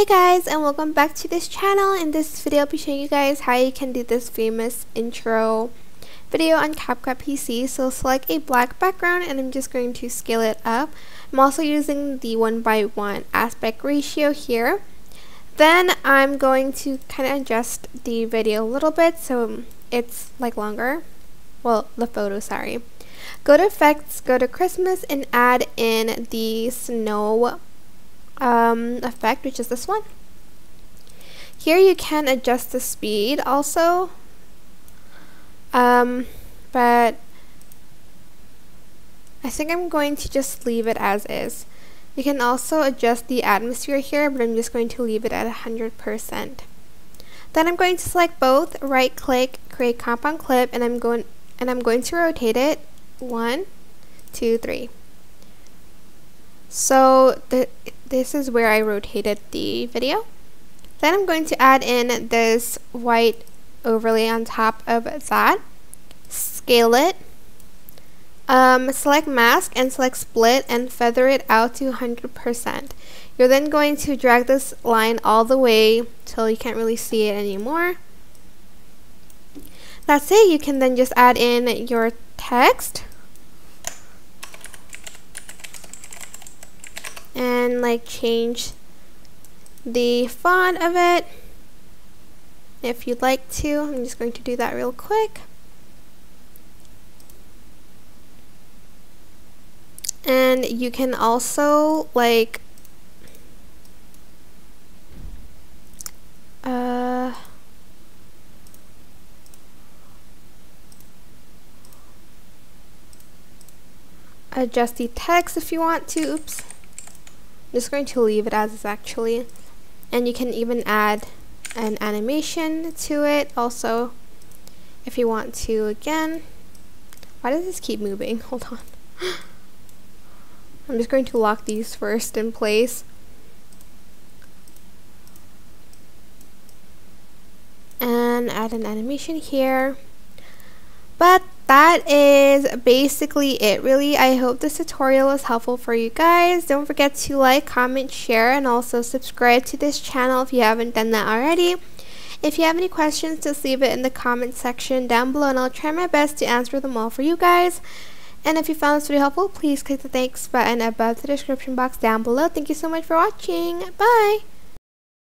Hey guys, and welcome back to this channel. In this video I'll be showing you guys how you can do this famous intro video on CapCut PC. So select a black background and I'm just going to scale it up. I'm also using the 1:1 aspect ratio here. Then I'm going to kind of adjust the video a little bit so it's like longer. Well, the photo, sorry. Go to effects, go to Christmas, and add in the snow effect, which is this one. Here you can adjust the speed also, but I think I'm going to just leave it as is. You can also adjust the atmosphere here, but I'm just going to leave it at 100%. Then I'm going to select both, right click, create compound clip, and I'm going to rotate it 1, 2, 3. So this is where I rotated the video. Then I'm going to add in this white overlay on top of that. Scale it. Select mask and select split and feather it out to 100%. You're then going to drag this line all the way till you can't really see it anymore. That's it. You can then just add in your text. And like change the font of it if you'd like to. I'm just going to do that real quick. And you can also like adjust the text if you want to. Oops. I'm just going to leave it as is actually. And you can even add an animation to it also if you want to again. Why does this keep moving? Hold on. I'm just going to lock these first in place. And add an animation here. But that is basically it really. I hope this tutorial was helpful for you guys. Don't forget to like, comment, share, and also subscribe to this channel if you haven't done that already. If you have any questions, just leave it in the comment section down below and I'll try my best to answer them all for you guys. And if you found this video helpful, please click the thanks button above the description box down below. Thank you so much for watching. Bye!